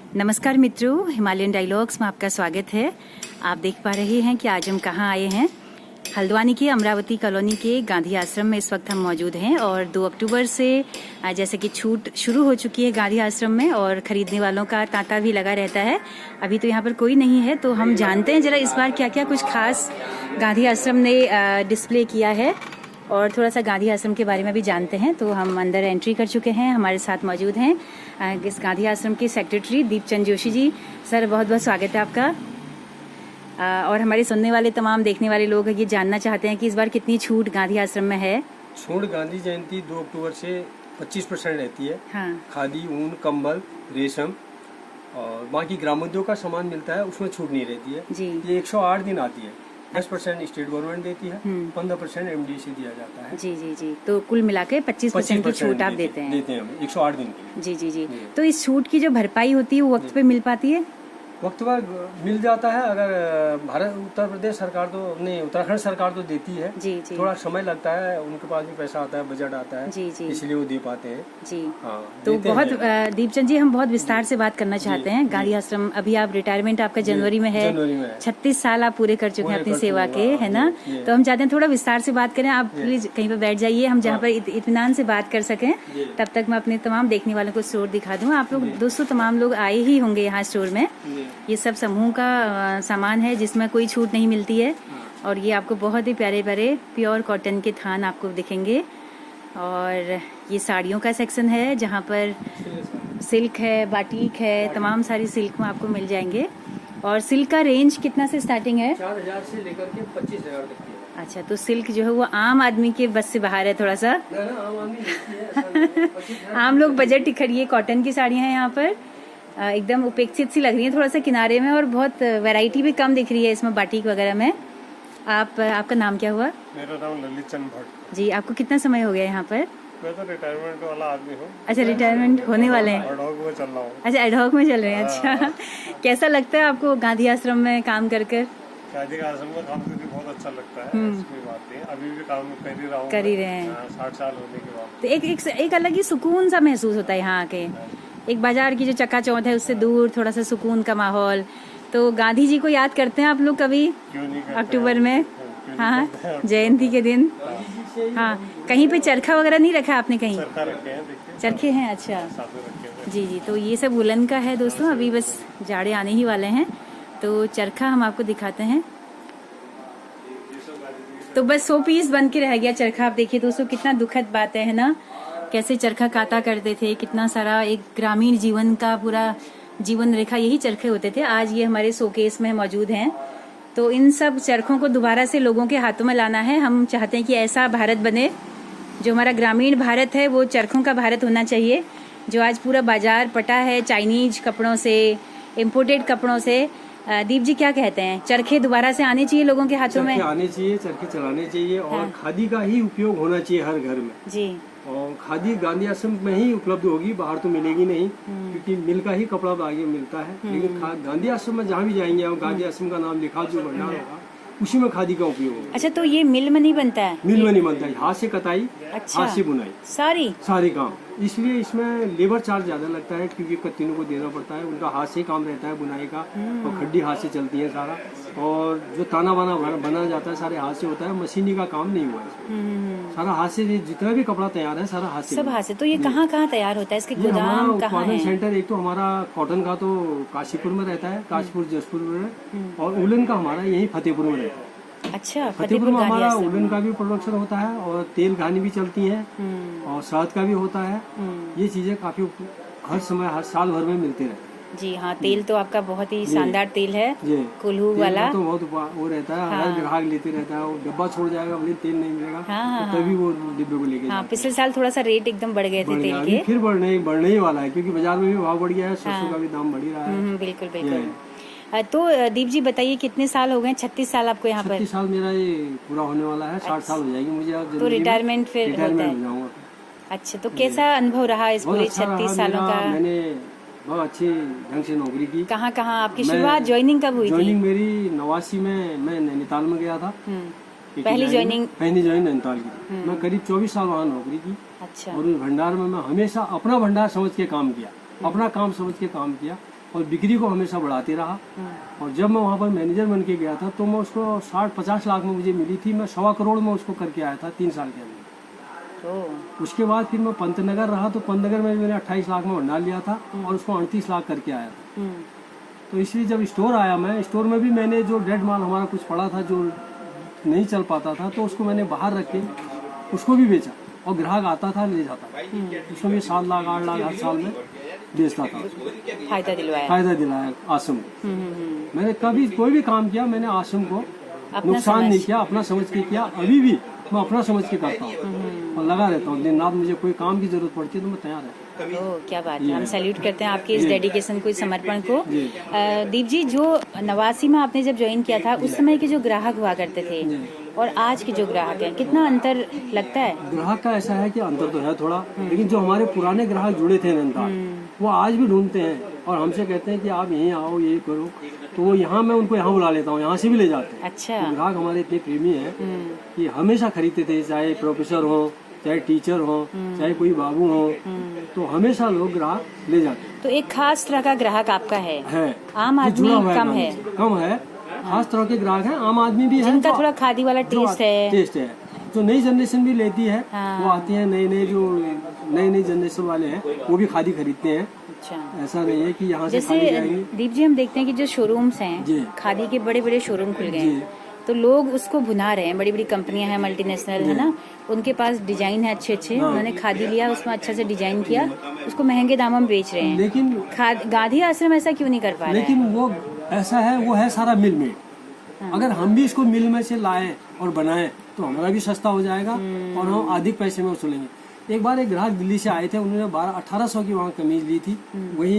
नमस्कार मित्रों, Himalayan dialogues में आपका स्वागत है। आप देख पा रहे हैं कि आज हम कहाँ आए हैं। हल्द्वानी के अमरावती कॉलोनी के गांधी आश्रम में इस वक्त हम मौजूद हैं और 2 अक्टूबर से जैसे कि छूट शुरू हो चुकी है गांधी आश्रम में और खरीदने वालों का तांता भी लगा रहता है। अभी तो यहाँ पर कोई नहीं है, तो हम जानते हैं जरा इस बार क्या क्या कुछ खास गांधी आश्रम ने डिस्प्ले किया है और थोड़ा सा गांधी आश्रम के बारे में भी जानते हैं। तो हम अंदर एंट्री कर चुके हैं। हमारे साथ मौजूद हैं इस गांधी आश्रम के सेक्रेटरी दीपचंद जोशी जी। सर, बहुत बहुत स्वागत है आपका। और हमारे सुनने वाले तमाम देखने वाले लोग ये जानना चाहते हैं कि इस बार कितनी छूट गांधी आश्रम में है। छूट गांधी जयंती 2 अक्टूबर से 25% रहती है। हाँ। खादी, ऊन, कंबल, रेशम और बाकी ग्रामोद्योग का सामान मिलता है, उसमें छूट नहीं रहती है जी। ये 108 दिन आती है। 10% स्टेट गवर्नमेंट देती है, 15% एमडी से दिया जाता है। जी जी जी। तो कुल मिला के 25% की छूट आप देते हैं। हम 108 दिन के लिए। जी जी जी। तो इस छूट की जो भरपाई होती है वो वक्त पे मिल पाती है? वक्त पर मिल जाता है। अगर उत्तर प्रदेश सरकार तो नहीं, उत्तराखंड सरकार तो देती है। जी जी। थोड़ा समय लगता है, उनके पास भी पैसा आता है, बजट आता है। जी जी। इसलिए वो दे पाते हैं। जी। हाँ, तो बहुत दीपचंद जी, हम बहुत विस्तार से बात करना चाहते हैं गांधी आश्रम। अभी आप रिटायरमेंट आपका जनवरी में है। 36 साल आप पूरे कर चुके हैं अपनी सेवा के, है ना? तो हम चाहते हैं थोड़ा विस्तार से बात करें। आप प्लीज कहीं पर बैठ जाइए, हम जहाँ पर इत्मीनान से बात कर सकें। तब तक मैं अपने तमाम देखने वालों को स्टोर दिखा दूँ। आप लोग दोस्तों तमाम लोग आए ही होंगे यहाँ स्टोर में। ये सब समूह का सामान है जिसमें कोई छूट नहीं मिलती है। और ये आपको बहुत ही प्यारे प्यारे प्योर कॉटन के थान आपको दिखेंगे। और ये साड़ियों का सेक्शन है जहाँ पर सिल्क है, बाटिक है, तमाम सारी सिल्क में आपको मिल जाएंगे। और सिल्क का रेंज कितना से स्टार्टिंग है? 4000 से लेकर के 25000 तक की है। अच्छा, तो सिल्क जो है वो आम आदमी के बस से बाहर है थोड़ा सा। आम आदमी लेती है। आम लोग बजट खरीदिए। कॉटन की साड़ियाँ हैं यहाँ पर, एकदम उपेक्षित सी लग रही है थोड़ा सा किनारे में, और बहुत वैरायटी भी कम दिख रही है इसमें बाटिक वगैरह में। आपका नाम क्या हुआ? मेरा नाम ललित चंद भट्ट। जी। आपको कितना समय हो गया यहाँ पर? मैं तो रिटायरमेंट वाला आदमी हूँ। अच्छा, रिटायरमेंट होने वाले हैं। एडहॉक में चल रहा हूँ। अच्छा, एडहॉक में चल रहे हैं। अच्छा, कैसा लगता है आपको गांधी आश्रम में काम कर कर? गांधी आश्रम में काम करके बहुत अच्छा लगता है। ऐसी कोई बात नहीं, अभी भी काम कर ही रहा हूँ। कर ही रहे हैं। 60 साल होने के बाद तो एक अलग ही सुकून सा महसूस होता है यहाँ आके। एक बाजार की जो चकाचौंध है उससे दूर थोड़ा सा सुकून का माहौल। तो गांधी जी को याद करते हैं आप लोग कभी? क्यों नहीं करते अक्टूबर में, हाँ, जयंती के दिन। हाँ, कहीं पे चरखा वगैरह नहीं रखा आपने? कहीं चरखा रखे हैं, देखिए चरखे हैं। अच्छा साथ में रखे हैं। जी जी। तो ये सब वुलन का है दोस्तों। अभी बस जाड़े आने ही वाले हैं, तो चरखा हम आपको दिखाते हैं। तो बस 100 पीस बन के रह गया चरखा। आप देखिए दोस्तों, कितना दुखद बात है ना, कैसे चरखा काता करते थे। कितना सारा एक ग्रामीण जीवन का पूरा जीवन रेखा यही चरखे होते थे। आज ये हमारे शोकेस में मौजूद हैं। तो इन सब चरखों को दोबारा से लोगों के हाथों में लाना है। हम चाहते हैं कि ऐसा भारत बने, जो हमारा ग्रामीण भारत है वो चरखों का भारत होना चाहिए। जो आज पूरा बाजार पटा है चाइनीज कपड़ों से, इम्पोर्टेड कपड़ों से। दीप जी, क्या कहते हैं? चरखे दोबारा से आने चाहिए लोगों के हाथों में? आने चाहिए, चरखे चलाने चाहिए। और खादी का ही उपयोग होना चाहिए हर घर में जी। और खादी गांधी आश्रम में ही उपलब्ध होगी, बाहर तो मिलेगी नहीं, क्योंकि मिल का ही कपड़ा आगे मिलता है। लेकिन गांधी आश्रम में जहाँ भी जाएंगे और गांधी आश्रम का नाम लिखा जो भंडार होगा उसी में खादी का उपयोग होगा। अच्छा, तो ये मिल में नहीं बनता है? मिल में नहीं बनता है, हाथ से कताई, अच्छा, हाथ से बुनाई, सारे काम। इसलिए इसमें लेबर चार्ज ज्यादा लगता है, क्योंकि कत्तिनों को देना पड़ता है। उनका हाथ से काम रहता है बुनाई का, और खड्डी हाथ से चलती है सारा। और जो ताना बाना बना जाता है सारे हाथ से होता है, मशीनी का काम नहीं हुआ है। सारा हाथ से, जितना भी कपड़ा तैयार है सारा हाथ से, सब हाथ से। तो ये कहाँ कहाँ तैयार होता है? इसके गोदाम कहाँ है? सेंटर एक तो हमारा कॉटन का तो काशीपुर में रहता है, काशीपुर जसपुर में, और उलन का हमारा यही फतेहपुर में रहता है। अच्छा, फतेहपुर में हमारा उलन का भी प्रोडक्शन होता है, और तेल घानी भी चलती है, और शहद का भी होता है। ये चीजें काफी हर समय, हर साल भर में मिलते रहते हैं। जी हाँ। तेल तो आपका बहुत ही शानदार तेल है, कुल्हू वाला। तो बहुत वो रहता है, हर विभाग लेते रहता है। वो डब्बा छोड़ जाएगा, बोले तेल नहीं मिलेगा, तो तभी वो डिब्बे को लेके। हाँ, पिछले साल थोड़ा सा रेट एकदम बढ़ गए थे तेल के। फिर बढ़ने ही वाला है, क्योंकि बाजार में भी भाव बढ़ गया है, सरसों का भी दाम बढ़ ही रहा है। बिल्कुल बिल्कुल। तो दीप जी बताइए, कितने साल हो गए? 36 साल आपको यहाँ पर? 36 साल मेरा ये पूरा होने वाला है। 60 साल हो जाएगी मुझे। तो रिटायरमेंट फिर होता है? अच्छा, तो कैसा अनुभव रहा इस पूरे 36 सालों का? मैंने बहुत अच्छे ढंग से नौकरी की। कहाँ कहाँ आपकी शुरुआत, ज्वाइनिंग कब हुई थी? ज्वाइनिंग मेरी 89 में मैं नैनीताल में गया था। पहली ज्वाइनिंग नैनीताल की थी। मैं करीब 24 साल वहाँ नौकरी की। अच्छा। और उस भंडार में मैं हमेशा अपना भंडार समझ के काम किया, अपना काम समझ के काम किया। और बिक्री को हमेशा बढ़ाते रहा। और जब मैं वहाँ पर मैनेजर बन के गया था तो मैं उसको 60-50 लाख में मुझे मिली थी, मैं 1.25 करोड़ में उसको करके आया था 3 साल के अंदर। उसके बाद फिर मैं पंतनगर रहा तो पंतनगर में मैंने 28 लाख में भंडार लिया था और उसको 38 लाख करके आया था। तो इसलिए जब स्टोर आया, मैं स्टोर में भी मैंने जो डेड माल हमारा कुछ पड़ा था जो नहीं चल पाता था तो उसको मैंने बाहर रख के उसको भी बेचा और ग्राहक आता था ले जाता था। उसको भी 7 लाख 8 लाख हर साल में बेचता था। फायदा दिलाया आश्रम को। मैंने कभी कोई भी काम किया मैंने आश्रम को नुकसान नहीं किया, अपना समझ के किया। अभी भी मैं अपना समझ के करता हूँ और लगा रहता हूँ दिन रात। मुझे कोई काम की जरूरत पड़ती है तो मैं तैयार रहता हूँ। क्या बात है, हम सैल्यूट करते हैं आपके इस डेडिकेशन को, इस समर्पण को। दीप जी, जो 89 में आपने जब ज्वाइन किया था उस समय के जो ग्राहक हुआ करते थे और आज के जो ग्राहक हैं, कितना अंतर लगता है? ग्राहक का ऐसा है कि अंतर तो है थोड़ा, लेकिन जो हमारे पुराने ग्राहक जुड़े थे नंदा, वो आज भी ढूंढते हैं और हमसे कहते हैं कि आप यहीं आओ, ये करो। तो वो यहाँ मैं उनको यहाँ बुला लेता हूँ, यहाँ से भी ले जाते हैं। अच्छा। तो ग्राहक हमारे इतने प्रेमी हैं कि हमेशा खरीदते थे, चाहे प्रोफेसर हो, चाहे टीचर हो, चाहे कोई बाबू हो, तो हमेशा लोग ग्राहक ले जाते हैं। तो एक खास तरह का ग्राहक आपका है, आम ये आदमी जुड़ा हुआ कम है। खास तरह के ग्राहक हैं, आम आदमी भी है जिनका थोड़ा खादी वाला टेस्ट है। जो नई जनरेशन भी लेती है। वो आती है नई जनरेशन वाले हैं, वो भी खादी खरीदते हैं। अच्छा। ऐसा नहीं है कि यहाँ से जैसे खादी जाएंगे। दीप जी, हम देखते हैं कि जो शोरूम्स हैं, खादी के बड़े बड़े शोरूम खुल गए हैं, तो लोग उसको भुना रहे हैं। बड़ी बड़ी कंपनियां हैं, मल्टीनेशनल है ना, उनके पास डिजाइन है अच्छे, उन्होंने खादी लिया, उसमें अच्छा से डिजाइन किया, उसको महंगे दामों में बेच रहे हैं। लेकिन गांधी आश्रम ऐसा क्यों नहीं कर पा रहा है? लेकिन वो ऐसा है, वो है सारा मिल में। अगर हम भी इसको मिल में से लाएं और बनाएं तो हमारा भी सस्ता हो जाएगा और हम अधिक पैसे में वसूलेंगे। एक बार एक ग्राहक दिल्ली से आए थे, उन्होंने 1200-1800 की वहाँ कमीज ली थी, वही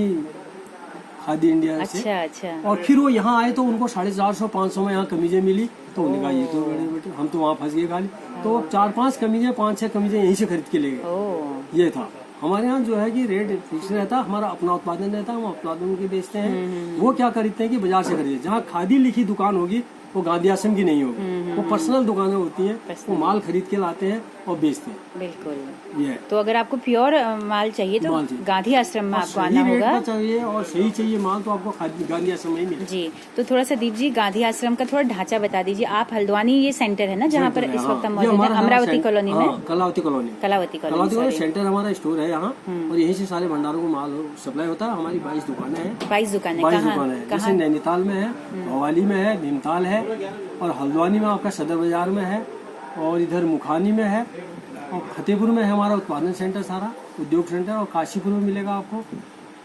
खादी इंडिया से। अच्छा। और फिर वो यहाँ आए तो उनको 450-500 में यहाँ कमीजें मिली। तो उन्होंने कहा ये तो बड़े बेटे, हम तो वहाँ फंस गए खाली। तो 4-5 कमीजें 5-6 कमीजें यहीं से खरीद के ले गए। ये था हमारे यहाँ जो है कि रेट फिक्स रहता, हमारा अपना उत्पादन रहता, हम उत्पादन के बेचते हैं। वो क्या खरीदते हैं कि बाजार से खरीदते। जहाँ खादी लिखी दुकान होगी वो गांधी आश्रम की नहीं होगी, वो पर्सनल दुकानें होती हैं, वो माल खरीद के लाते हैं और बेचते हैं। बिल्कुल। ये तो अगर आपको प्योर माल चाहिए तो गांधी आश्रम में आपको आना होगा। चाहिए और सही चाहिए माल तो आपको गांधी आश्रम में ही मिलेगा। जी, तो थोड़ा सा दीप जी, गांधी आश्रम का थोड़ा ढांचा बता दीजिए। आप हल्द्वानी, ये सेंटर है ना जहाँ पर इस वक्त हम मौजूद हैं, अमरावती कॉलोनी में। कलावती कॉलोनी सेंटर हमारा स्टोर है यहाँ, और यहीं से सारे भंडारों को माल सप्लाई होता है। हमारी 22 दुकानें हैं। 22 दुकानें हैं, जैसे नैनीताल में है, भवाली में है, भीमताल है, और हल्द्वानी में आपका सदर बाजार में है, और इधर मुखानी में है, और फतेहपुर में है हमारा उत्पादन सेंटर सारा, उद्योग सेंटर। और काशीपुर में मिलेगा आपको,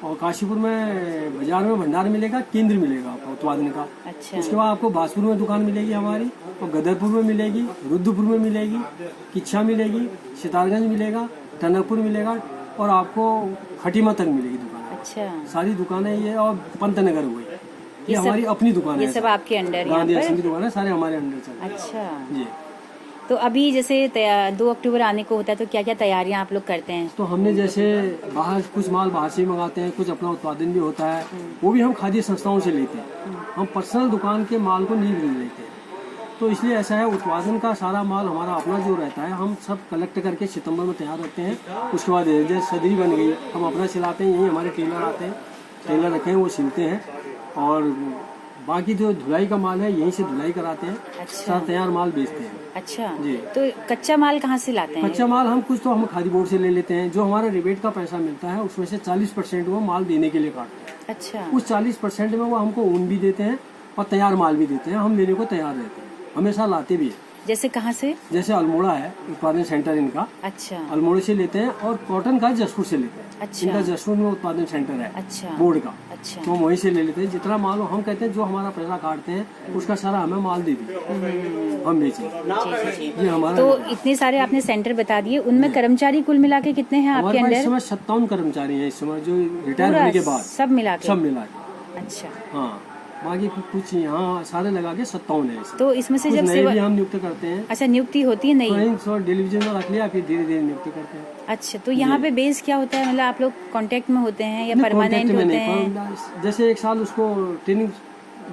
और काशीपुर में बाजार में भंडार मिलेगा, केंद्र मिलेगा आपको उत्पादन का। अच्छा। उसके बाद आपको बाजपुर में दुकान मिलेगी हमारी, और गदरपुर में मिलेगी, रुद्रपुर में मिलेगी, किच्छा मिलेगी, सितारगंज मिलेगा, टनकपुर मिलेगा, और आपको खटीमा तक मिलेगी दुकान। अच्छा। सारी दुकानें ये, और पंतनगर हुई, ये हमारी अपनी दुकान है। ये सब आपके अंडर गांधी आश्रम की दुकान है, सारे हमारे अंडर चल। अच्छा जी। तो अभी जैसे 2 अक्टूबर आने को होता है, तो क्या क्या तैयारियां आप लोग करते हैं? तो हमने जैसे बाहर कुछ माल बाहर से मंगाते हैं, कुछ अपना उत्पादन भी होता है, वो भी हम खाद्य संस्थाओं से लेते हैं। हम पर्सनल दुकान के माल को नहीं लेते हैं। तो इसलिए ऐसा है, उत्पादन का सारा माल हमारा अपना जो रहता है, हम सब कलेक्ट करके सितंबर में तैयार रखते हैं। उसके बाद जैसे सदरी बन गई, हम अपना सिलाते हैं, यहीं हमारे टेलर आते हैं, टेलर रखे हैं, वो सिलते हैं। और बाकी जो धुलाई का माल है यहीं से धुलाई कराते हैं। अच्छा। तैयार माल बेचते हैं। अच्छा जी। तो कच्चा माल कहाँ से लाते हैं? कच्चा माल हम कुछ तो हम खादी बोर्ड से ले लेते हैं। जो हमारा रिबेट का पैसा मिलता है उसमें से 40% वो माल देने के लिए काटते हैं। अच्छा। उस 40% में वो हमको ऊन भी देते हैं और तैयार माल भी देते हैं। हम लेने को तैयार रहते हैं, हमेशा लाते भी है। जैसे कहाँ से? जैसे अल्मोड़ा है उत्पादन सेंटर इनका। अच्छा। अल्मोड़े से लेते हैं, और कॉटन का जसपुर से लेते हैं। अच्छा। इनका जसपुर में उत्पादन सेंटर है। अच्छा। बोर्ड का। अच्छा। तो हम वहीं से ले लेते हैं। जितना माल हो, हम कहते हैं जो हमारा पैसा काटते हैं उसका सारा हमें माल दे दीजिए, हम बेचें। ये हमारा। तो इतने सारे आपने सेंटर बता दिए, उनमें कर्मचारी कुल मिला के कितने हैं आपके अंदर? इस समय 57 कर्मचारी हैं इस समय, जो रिटायर होने के बाद सब मिला के। अच्छा। हाँ, बाकी कुछ यहाँ सारे लगा के 57 है। तो इसमें से जब भी हम नियुक्त करते हैं। अच्छा, नियुक्ति होती है नहीं? डिलीविजन में रख लिया, फिर धीरे धीरे नियुक्ति करते हैं। अच्छा, तो यहाँ पे बेस क्या होता है? मतलब आप लोग कांटेक्ट में होते हैं या परमानेंट होते हैं? जैसे एक साल उसको ट्रेनिंग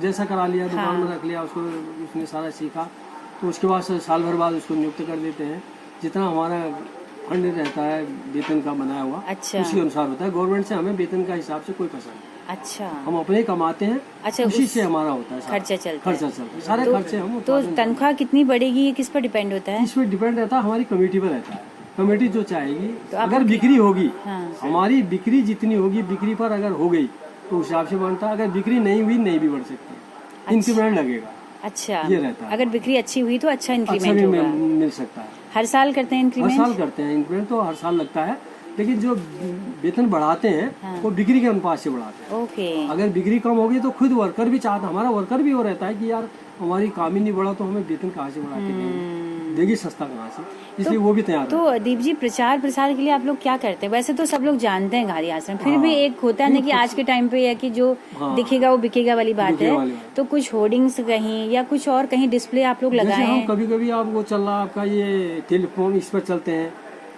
जैसा करा लिया, दुकान में रख लिया उसको, उसने सारा सीखा, तो उसके बाद साल भर बाद उसको नियुक्त कर देते हैं। जितना हमारा फंड रहता है वेतन का बनाया हुआ, अच्छा। उसी अनुसार होता है। गवर्नमेंट से हमें वेतन का हिसाब से कोई पैसा नहीं, अच्छा। हम अपने ही कमाते हैं, अच्छा, उसी उस- से हमारा होता है सारा खर्चा चलता है। खर्चा चलता है, सारे खर्चे हम तो उत्पादन तनख्वाह कितनी बढ़ेगी ये किस पर डिपेंड होता है? इस पर डिपेंड रहता है, हमारी कमेटी पर रहता है। कमेटी जो चाहेगी, तो आप- अगर बिक्री होगी, हाँ। हमारी बिक्री जितनी होगी, बिक्री पर अगर हो गई तो उस हिसाब से बनता है। अगर बिक्री नहीं हुई, नहीं भी बढ़ सकती, इंक्रीमेंट लगेगा। अच्छा, ये रहता है। अगर बिक्री अच्छी हुई तो अच्छा अच्छा इंक्रीमेंट भी होगा। मिल सकता है। हर साल करते हैं हर इंक्रीमेंट? साल करते हैं इंक्रीमेंट, तो हर साल लगता है, लेकिन जो वेतन बढ़ाते हैं हाँ। वो बिक्री के अनुपात से बढ़ाते हैं। ओके। अगर बिक्री कम होगी तो खुद वर्कर भी चाहता, हमारा वर्कर भी वो रहता है कि यार हमारी काम ही नहीं बढ़ा तो हमें वेतन कहाँ से बढ़ा के देगी सस्ता कहाँ से, इसलिए वो भी तैयार है। तो दीप जी, प्रचार प्रसार के लिए आप लोग क्या करते हैं? वैसे तो सब लोग जानते हैं गांधी आश्रम, फिर भी एक होता है ना कि आज के टाइम पे है कि जो हाँ। दिखेगा वो बिकेगा वाली बात बिकेगा है। वाली बात। तो कुछ होर्डिंग्स कहीं या कुछ और कहीं डिस्प्ले आप लोग जैसे लगाए हम हैं? कभी कभी आप वो चल रहा आपका ये टेलीफोन, इस पर चलते हैं,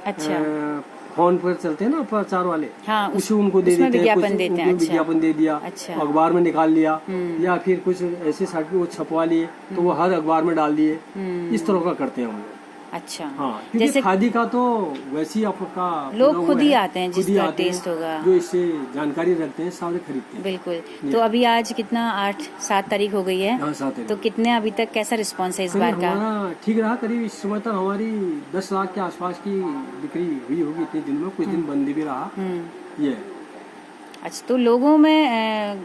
अच्छा। फोन पर चलते हैं ना प्रचार वाले, हाँ, उसे उनको दे उसमें देते हैं, विज्ञापन कुछ देते हैं। उनको अच्छा। विज्ञापन दे दिया, अच्छा। अखबार में निकाल लिया, या फिर कुछ ऐसे सर्टिफिकेट वो छपवा लिए तो वो हर अखबार में डाल दिए, इस तरह का करते हैं हम लोग। अच्छा। हाँ, क्योंकि जैसे खादी का तो वैसे ही आपका लोग पूरा खुद वो ही है, आते हैं, खुद ही जिसका आते हैं, टेस्ट होगा। जो इससे जानकारी रखते हैं सारे खरीदते हैं। बिल्कुल। तो अभी आज कितना 8-7 तारीख हो गई है, यहाँ साथ है। तो कितने अभी तक कैसा रिस्पॉन्स है इस करीब बार का? हमारा ठीक रहा, करीब इस समय तक हमारी 10 लाख के आसपास की बिक्री हुई होगी इतने दिन में, कुछ दिन बंद भी रहा। ये अच्छा, तो लोगों में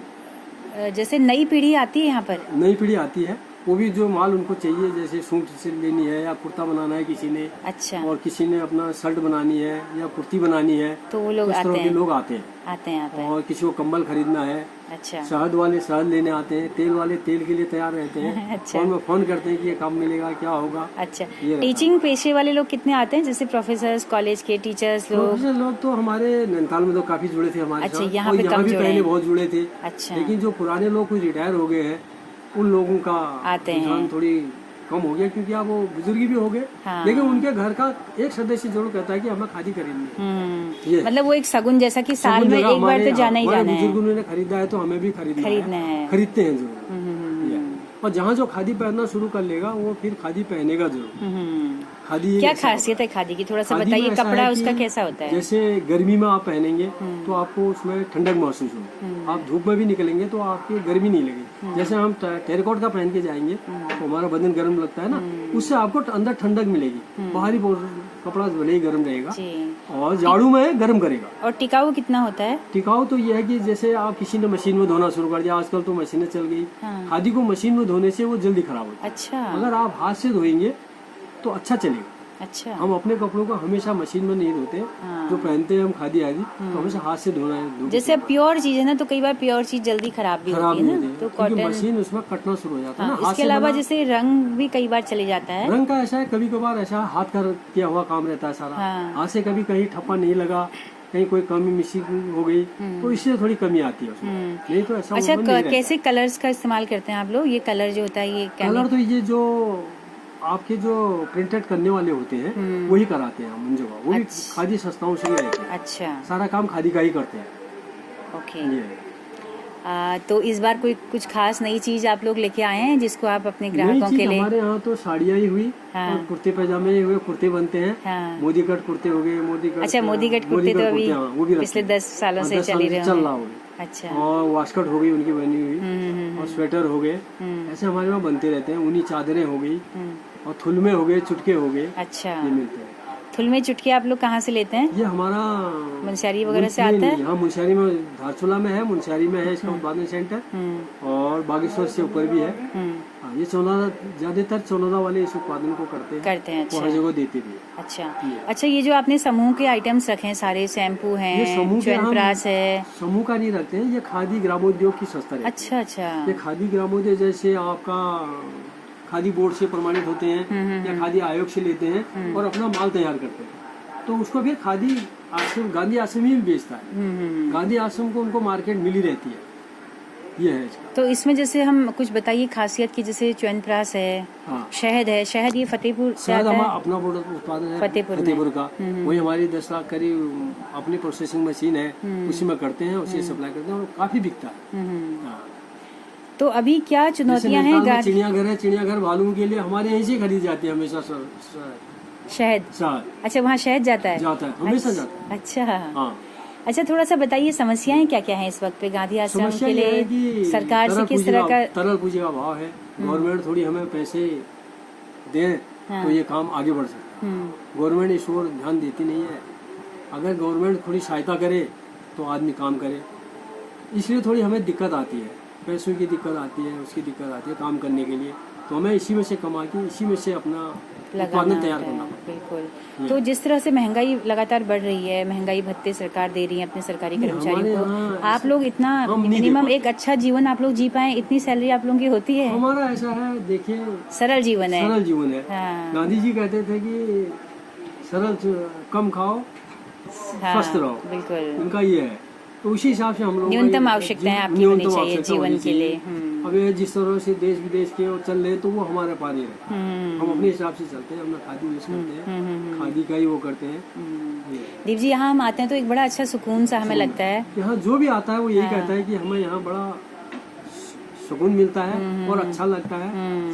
जैसे नई पीढ़ी आती है यहाँ पर? नई पीढ़ी आती है, वो भी जो माल उनको चाहिए, जैसे सूट से लेनी है या कुर्ता बनाना है किसी ने, अच्छा। और किसी ने अपना शर्ट बनानी है या कुर्ती बनानी है, तो वो लोग इस आते तरह के हैं? लोग आते हैं। आते हैं यहाँ पे। और किसी को कंबल खरीदना है, अच्छा। शहद वाले शहद लेने आते हैं, तेल वाले तेल के लिए तैयार रहते हैं। अच्छा। फोन में फोन करते हैं कि ये काम मिलेगा, क्या होगा। अच्छा, ये रहता है। टीचिंग पेशे वाले लोग कितने आते हैं, जैसे प्रोफेसर्स, कॉलेज के टीचर्स लोग? प्रोफेसर लोग तो हमारे नैनीताल में तो काफी जुड़े थे हमारे अच्छा, साथ, यहाँ और पे यहाँ कम भी जुड़े पहले हैं। बहुत जुड़े थे। अच्छा। लेकिन जो पुराने लोग कुछ रिटायर हो गए हैं, उन लोगों का आते हैं। रुझान थोड़ी कम हो गया, क्योंकि अब वो बुजुर्ग भी हो गए। हाँ। लेकिन उनके घर का एक सदस्य जरूर कहता है कि हमें खादी खरीदनी है। ये मतलब वो एक शगुन जैसा कि साल शगुन में जगह एक बार तो जाना ही हमारे जाना है। बुजुर्ग उन्होंने खरीदा है तो हमें भी खरीदना है। खरीदते हैं जरूर। ये। और जहाँ जो खादी पहनना शुरू कर लेगा वो फिर खादी पहनेगा जरूर। खादी एक क्या ऐसा खासियत है खादी की, थोड़ा सा खादी में बताइए, ऐसा कपड़ा है उसका कि कैसा होता है? जैसे गर्मी में आप पहनेंगे तो आपको उसमें ठंडक महसूस होगी, आप धूप में भी निकलेंगे तो आपकी गर्मी नहीं लगेगी। जैसे हम टेरिकॉट का पहन के जाएंगे तो हमारा बदन गर्म लगता है ना, उससे आपको अंदर ठंडक मिलेगी। बाहरी कपड़ा भले ही गर्म रहेगा जी। और झाड़ू में गर्म करेगा। और टिकाऊ कितना होता है? टिकाऊ तो ये है कि जैसे आप किसी ने मशीन में धोना शुरू कर दिया, आजकल तो मशीनें चल गई, हाँ। खादी को मशीन में धोने से वो जल्दी खराब होती अच्छा। है। अगर आप हाथ से धोएंगे तो अच्छा चलेगा। अच्छा। हम अपने कपड़ों को हमेशा मशीन में नहीं धोते, हाँ। जो पहनते हैं हम खादी आदि तो हमेशा हाथ से धोना है। जैसे अब प्योर चीज है ना, तो कई बार प्योर चीज जल्दी खराब भी खराब होती नहीं है होती ना, है, तो क्योंकि कॉटन। मशीन उसमें कटना शुरू हो जाता है हाँ, ना। हाथ इसके से अलावा बना- जैसे रंग भी कई बार चले जाता है। रंग का ऐसा है, कभी कभार ऐसा हाथ का किया हुआ काम रहता है सारा। हाँ। हाथ से कभी कहीं ठप्पा नहीं लगा, कहीं कोई कमी मिसिंग हो गई तो इससे थोड़ी कमी आती है उसमें, नहीं तो ऐसा अच्छा, उसमें नहीं रहता। कैसे कलर्स का इस्तेमाल करते हैं आप लोग? ये कलर जो होता है, ये कलर तो ये जो आपके जो प्रिंटेड करने वाले होते हैं वही कराते हैं हम उन जगह, वो भी अच्छा। खादी संस्थाओं से ही रहते हैं। अच्छा। सारा काम खादी का ही करते हैं। ओके। ये तो इस बार कोई कुछ खास नई चीज आप लोग लेके आए हैं जिसको आप अपने नई ग्राहकों चीज के लिए? हमारे यहाँ तो साड़ियाँ ही हुई, हाँ। और कुर्ते पैजामे ही हुए, कुर्ते बनते हैं। हाँ। मोदी कट कुर्ते हो गए, मोदी कट। अच्छा, मोदी कट कुर्ते तो अभी हाँ, वो भी रखते पिछले हैं। 10 सालों हाँ, से 10 चल ही साल रहे से चल होंगे। रहा होगी। अच्छा। और वास्कट हो गई उनकी बनी हुई, और स्वेटर हो गए, ऐसे हमारे वहाँ बनते रहते हैं। ऊनी चादरें हो गई, और थुलमे हो गए, चुटके हो गए, अच्छा। ये मिलते हैं। थुलमे चुटके आप लोग कहाँ से लेते हैं? ये हमारा मुंशियारी वगैरह से नहीं, आता है? नहीं, हाँ, मुंशियारी में, धारचूला में है, मुंशियारी में है इसका उत्पादन सेंटर, और बागेश्वर से ऊपर भी है। हाँ, ये चौलादा, ज्यादातर चौलादा वाले इस उत्पादन को करते हैं। अच्छा। वो हर जगह देते भी हैं। अच्छा। अच्छा, ये जो आपने समूह के आइटम्स रखे हैं सारे, शैम्पू ये हैं, समूह के हम च्यवनप्राश है। समूह का नहीं रखते हैं, ये खादी ग्रामोद्योग की संस्था है। अच्छा। अच्छा। ये खादी ग्रामोद्योग जैसे आपका खादी बोर्ड से प्रमाणित होते हैं या खादी आयोग से लेते हैं और अपना माल तैयार करते हैं, तो उसको फिर खादी आश्रम, गांधी आश्रम ही बेचता है। गांधी आश्रम को उनको मार्केट मिली रहती है, ये है इसका। तो इसमें जैसे हम कुछ बताइए खासियत की, जैसे च्यवनप्राश है, हाँ, शहद है। शहद ये फतेहपुर से शायद आता हमारा है? अपना उत्पादन है फतेहपुर में। फतेहपुर का। वही हमारी 10 लाख करीब अपनी प्रोसेसिंग मशीन है, उसी में करते हैं, उसी सप्लाई करते हैं, और काफी बिकता है। हाँ। तो अभी क्या जैसे चुनौतियां हैं? नैनीताल में चिड़ियाघर है, चिड़ियाघर भालुओं के लिए हमारे यहीं से खरीदी जाती है हमेशा। शहद। शहद अच्छा, वहाँ शहद जाता है? जाता है, हमेशा जाता है। अच्छा। हाँ। अच्छा, थोड़ा सा बताइए समस्याएं क्या क्या हैं इस वक्त पे गांधी आश्रम समस्या के ये है लिए? कि सरकार से किस तरह का? तरल पूंजी का अभाव है। गवर्नमेंट थोड़ी हमें पैसे दे तो ये काम आगे बढ़ सकता है। गवर्नमेंट इस ओर ध्यान देती नहीं है। अगर गवर्नमेंट थोड़ी सहायता करे तो आदमी काम करे, इसलिए थोड़ी हमें दिक्कत आती है, पैसों की दिक्कत आती है, उसकी दिक्कत आती है काम करने के लिए। तो हमें इसी में से कमा के इसी में से अपना उत्पादन तैयार करना पड़ता है। बिल्कुल। तो जिस तरह से महंगाई लगातार बढ़ रही है, महंगाई भत्ते सरकार दे रही है अपने सरकारी कर्मचारियों को, आप लोग इतना मिनिमम एक अच्छा जीवन आप लोग जी पाए, इतनी सैलरी आप लोगों की होती है? हमारा ऐसा है, देखिए सरल जीवन है। सरल जीवन है। हाँ। गांधी जी कहते थे कि सरल कम खाओ हाँ, स्वस्थ रहो, बिल्कुल। उनका ये है। तो उसी हिसाब से हम लोग न्यूनतम आवश्यकताएं आपकी होनी चाहिए जीवन के लिए। अब ये जिस तरह से देश विदेश के और चल रहे हैं तो वो हमारे पास नहीं रहते। हम अपने हिसाब से चलते हैं, अपना खादी यूज करते हैं, खादी का ही वो करते हैं। दीप जी, यहाँ हम आते हैं तो एक बड़ा अच्छा सुकून सा हमें लगता है। यहाँ जो भी आता है वो यही कहता है कि हमें यहाँ बड़ा सुकून मिलता है और अच्छा लगता है।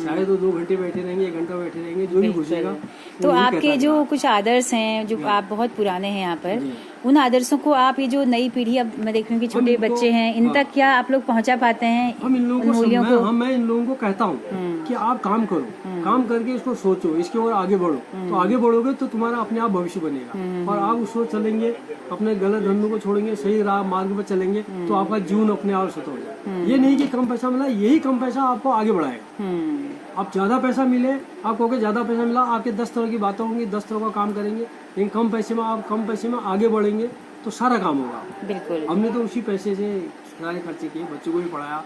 शायद वो 2 घंटे बैठे रहेंगे, 1 घंटा बैठे रहेंगे, जो भी घुसेगा। तो आपके जो कुछ आदर्श हैं, जो आप बहुत पुराने हैं यहाँ पर, उन आदर्शों को आप ये जो नई पीढ़ी, अब मैं देख रही हूँ कि छोटे बच्चे हैं, इन तक क्या आप लोग पहुँचा पाते हैं? हम इन लोगों को मैं इन लोगों को कहता हूँ कि आप काम करो, काम करके इसको सोचो, इसके और आगे बढ़ो। तो आगे बढ़ोगे तो तुम्हारा अपने आप भविष्य बनेगा, और आप उस ओर चलेंगे, अपने गलत धंधों को छोड़ेंगे, सही राह मार्ग पर चलेंगे तो आपका जीवन अपने आप सेट हो जाएगा। ये नहीं कि कम पैसा मिला, यही कम पैसा आपको आगे बढ़ाएगा। आप ज्यादा पैसा मिले, आप कहोगे ज्यादा पैसा मिला, आपके 10 तरह की बातें होंगी, 10 तरह का काम करेंगे, लेकिन कम पैसे में आप कम पैसे में आगे बढ़ेंगे तो सारा काम होगा। बिल्कुल। हमने तो उसी पैसे से सारे खर्चे किए, बच्चों को भी पढ़ाया,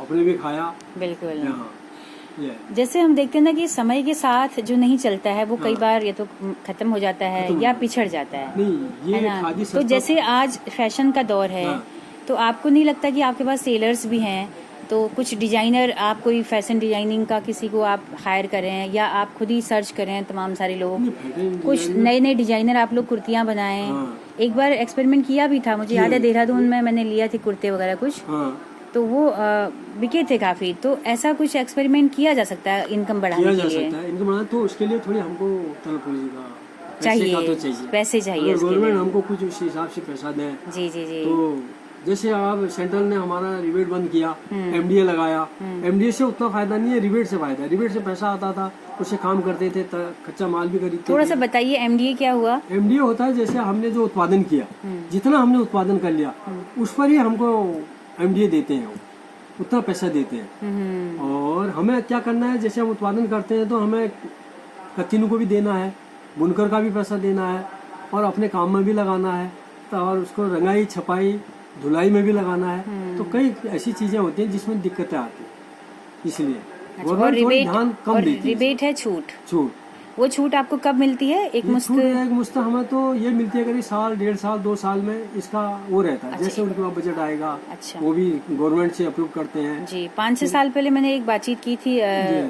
अपने भी खाया। बिल्कुल। हाँ, जैसे हम देखते हैं ना कि समय के साथ जो नहीं चलता है वो कई बार या तो खत्म हो जाता है या पिछड़ जाता है। नहीं, ये खादी तो जैसे आज फैशन का दौर है, तो आपको नहीं लगता कि आपके पास टेलर्स भी हैं, तो कुछ डिजाइनर, आप कोई फैशन डिजाइनिंग का किसी को आप हायर करें या आप खुद ही सर्च करें, तमाम सारे लोग, कुछ नए नए डिजाइनर आप लोग कुर्तियां बनाएं? एक बार एक्सपेरिमेंट किया भी था, मुझे याद है, देहरादून में मैंने लिया थे कुर्ते वगैरह कुछ, तो वो बिके थे काफी। तो ऐसा कुछ एक्सपेरिमेंट किया जा सकता है इनकम बढ़ाने के लिए? इनकम बढ़ाना तो उसके लिए थोड़ी हमको तरल पूंजी का चाहिए, पैसे चाहिए। गवर्नमेंट हमको कुछ उस हिसाब से पैसा दे। जी जी जी। तो जैसे अब सेंट्रल ने हमारा रिबेट बंद किया, एमडीए लगाया, एमडीए से उतना फायदा नहीं है, रिबेट से फायदा है। रिबेट से पैसा आता था, उससे काम करते थे, कच्चा माल भी खरीदते थे। थोड़ा सा बताइए एमडीए क्या हुआ? एमडीए होता है जैसे हमने जो उत्पादन किया, जितना हमने उत्पादन कर लिया उस पर ही हमको एमडीए देते हैं, उतना पैसा देते हैं। और हमें क्या करना है, जैसे हम उत्पादन करते हैं तो हमें कत्तीनों को भी देना है, बुनकर का भी पैसा देना है, और अपने काम में भी लगाना है, तो और उसको रंगाई छपाई धुलाई में भी लगाना है। तो कई ऐसी चीजें होती हैं जिसमें दिक्कतें आती हैं, इसलिए गवर्नमेंट थोड़ी ध्यान कम देती है। रिबेट है, छूट। छूट, वो छूट आपको कब मिलती है? एक मुश्त हमें तो ये मिलती है करीब साल, 1.5 साल, 2 साल में इसका वो रहता है। अच्छा। जैसे उनके पास बजट आएगा, अच्छा, वो भी गवर्नमेंट से अप्रूव करते हैं। जी, 5-6 साल पहले मैंने एक बातचीत की थी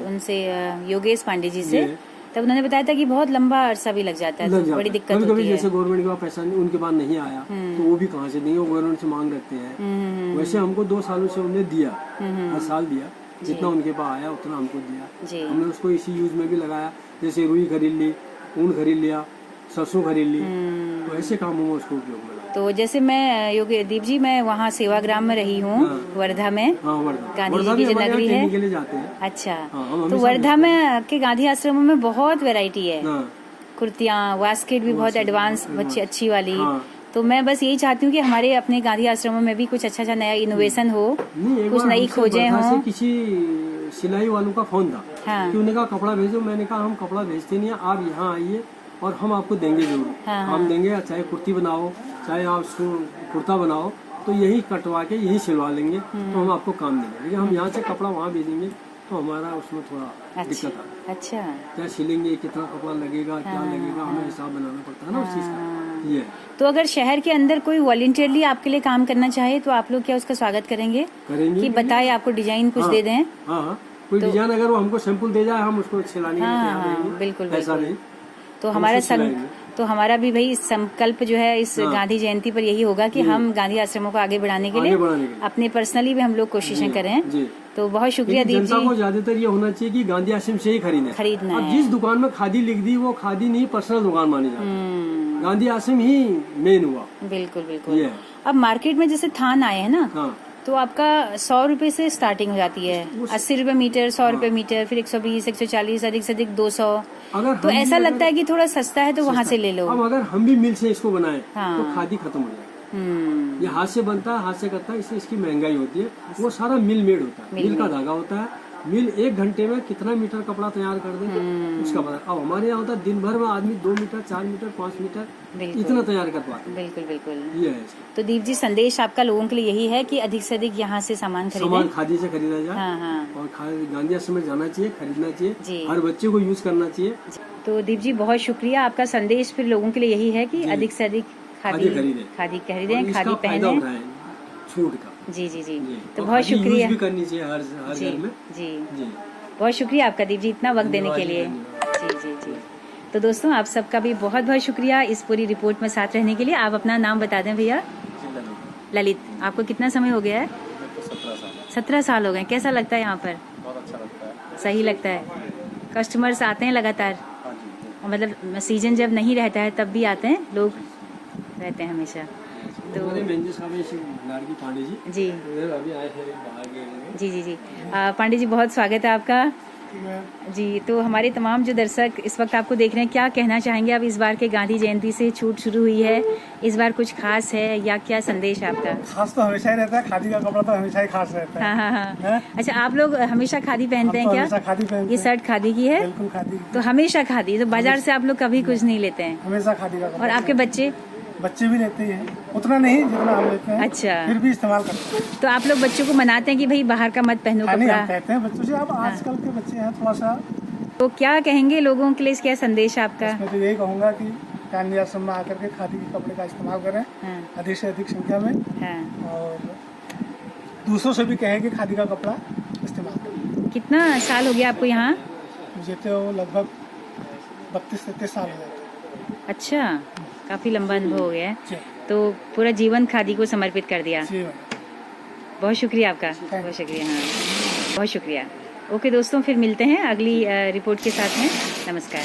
उनसे, योगेश पांडे जी से, तब उन्होंने बताया था कि बहुत लंबा अरसा भी लग जाता है, तो बड़ी दिक्कत होती है। जैसे गवर्नमेंट के पास पैसा नहीं, उनके पास नहीं आया तो वो भी कहाँ से देंगे, वो गवर्नमेंट से मांग रखते हैं। वैसे हमको 2 सालों से उन्हें दिया, हर साल दिया, जितना उनके पास आया उतना हमको दिया। हमने उसको इसी यूज में भी लगाया, जैसे रुई खरीद ली, ऊन खरीद लिया, सरसों खरीद ली, तो ऐसे कामों में उसको उपयोग में। तो जैसे मैं योगेश जी, मैं वहाँ सेवाग्राम में रही हूँ, वर्धा में। गांधी जी की जो नगरी है। के लिए जाते हैं। अच्छा, तो वर्धा में के गांधी आश्रमों में बहुत वैरायटी है, कुर्तियाँ, वास्केट भी बहुत एडवांस अच्छी वाली। तो मैं बस यही चाहती हूँ कि हमारे अपने गांधी आश्रमों में भी कुछ अच्छा नया इनोवेशन हो, कुछ नई खोजें हो। किसी सिलाई वालों का फोन था कि उन्हें कहा कपड़ा भेजो, मैंने कहा हम कपड़ा भेजते नहीं है, आप यहाँ आइए और हम आपको देंगे जरूर। हम देंगे, चाहे कुर्ती बनाओ, चाहे आप कुर्ता बनाओ, तो यही कटवा के यही सिलवा लेंगे, तो हम आपको काम देंगे। लेकिन हम यहाँ से कपड़ा वहाँ भेजेंगे तो हमारा उसमें थोड़ा दिक्कत आता है। अच्छा, क्या सिलेंगे, कितना कपड़ा लगेगा, क्या लगेगा, हमें हिसाब बनाना पड़ता है ना उस चीज का। ये तो अगर शहर के अंदर कोई वॉलंटियरली आपके लिए काम करना चाहे तो आप लोग क्या उसका स्वागत करेंगे कि बताए आपको डिजाइन कुछ दे दें? हाँ, कोई डिजाइन अगर वो हमको सैंपल दे जाए, हम उसको सिलाने के लिए तैयार रहेंगे। बिल्कुल, ऐसा नहीं तो हमारा भी भाई संकल्प जो है इस गांधी जयंती पर यही होगा कि हम गांधी आश्रमों को आगे बढ़ाने के लिए अपने पर्सनली भी हम लोग कोशिशें करें, तो बहुत शुक्रिया लेकिन दीप जनता को जी। ज्यादातर ये होना चाहिए कि गांधी आश्रम से ही खरीदना अब है। जिस दुकान में खादी लिख दी वो खादी नहीं, पर्सनल दुकान मानी जाती है। गांधी आश्रम ही मेन हुआ। बिल्कुल ये बिल्कुल। है। अब मार्केट में जैसे थान आए हैं ना, हाँ, तो आपका 100 रुपए से स्टार्टिंग हो जाती है, 80 रुपए मीटर, 100 रुपए मीटर, फिर 120, 140, अधिक से अधिक 200। अगर तो हम ऐसा भी लगता है कि थोड़ा सस्ता है तो वहाँ से ले लो। अब अगर हम भी मिल से इसको बनाए हाँ। तो खादी खत्म हो जाएगी। हम्म, ये हाथ से बनता है, हाथ से करता है, इससे इसकी महंगाई होती है। वो सारा मिल मेड होता है, मिल का धागा होता है। मिल 1 घंटे में कितना मीटर कपड़ा तैयार कर दे उसका पता। अब हमारे यहाँ होता है दिन भर में आदमी 2 मीटर, 4 मीटर, 5 मीटर बिल्कुल। इतना तैयार कर पाते बिल्कुल बिल्कुल। हैं। ये है इसका। तो दीप जी, संदेश आपका लोगों के लिए यही है कि अधिक से अधिक यहाँ से सामान सामान खरीदें। खादी से खरीदा जाए हाँ हाँ और गांधी आश्रम में जाना चाहिए, खरीदना जी। चाहिए, हर बच्चे को यूज करना चाहिए। तो दीप जी बहुत शुक्रिया, आपका संदेश फिर लोगों के लिए यही है कि अधिक से अधिक खादी खरीदें। खादी और खरीदें, इसका खादी फायदा पहने। उठाएं, छूट का। जी जी जी। जी। तो और बहुत खादी यूज शुक्रिया भी करनी चाहिए हर जी घर में। जी। जी, बहुत शुक्रिया आपका दीप जी, इतना वक्त देने के लिए। जी जी जी। तो दोस्तों, आप सबका भी बहुत बहुत शुक्रिया इस पूरी रिपोर्ट में साथ रहने के लिए। आप अपना नाम बता दें भैया। ललित, आपको कितना समय हो गया है? 17 साल हो गए। कैसा लगता है यहाँ पर? बहुत अच्छा लगता है। सही लगता है। कस्टमर्स आते हैं लगातार, मतलब सीजन जब नहीं रहता है तब भी आते हैं लोग, रहते हैं हमेशा। तो हमारे मैनेजर साहब हैं श्री लाड़की पांडे जी, जी इधर अभी आए थे, बाहर गए हैं। जी जी जी। पांडे जी, बहुत स्वागत है आपका। जी, तो हमारे तमाम जो दर्शक इस वक्त आपको देख रहे हैं, क्या कहना चाहेंगे आप? इस बार के गांधी जयंती से छूट शुरू हुई है, इस बार कुछ खास है या क्या संदेश है आपका? खास तो हमेशा ही रहता है, खादी का कपड़ा तो हमेशा ही खास रहता है। हाँ हाँ हाँ। हैं? अच्छा, आप लोग हमेशा खादी पहनते हैं हम तो हमेशा क्या? खादी पहनते ये हैं। शर्ट खादी की है? बिल्कुल खादी। तो हमेशा खादी, तो बाजार से आप लोग कभी कुछ नहीं लेते हैं? हमेशा खादी का कपड़ा। और आपके बच्चे? बच्चे भी लेते ही हैं, उतना नहीं जितना हम लेते हैं। अच्छा। फिर भी इस्तेमाल करते हैं। तो आप लोग बच्चों को मनाते हैं कि भाई बाहर का मत पहनो खाने हम कपड़ा? कहते हैं बच्चों से, अब आजकल के बच्चे हैं थोड़ा सा। तो क्या कहेंगे लोगों के लिए, क्या संदेश है आपका? मैं तो यही कहूँगा कि गांधी आश्रम में आकर के खादी के कपड़े का इस्तेमाल करें हाँ अधिक से अधिक संख्या में, हाँ। और दूसरों से भी कहें कि खादी का कपड़ा इस्तेमाल करें। कितना साल हो गया आपको यहाँ? मुझे तो लगभग 32-33 साल हो जाते हैं। अच्छा, काफी लंबा अनुभव हो गया है। जी तो पूरा जीवन खादी को समर्पित कर दिया। जी। बहुत शुक्रिया आपका, बहुत शुक्रिया। हाँ, बहुत शुक्रिया। ओके दोस्तों, फिर मिलते हैं अगली रिपोर्ट के साथ में। नमस्कार।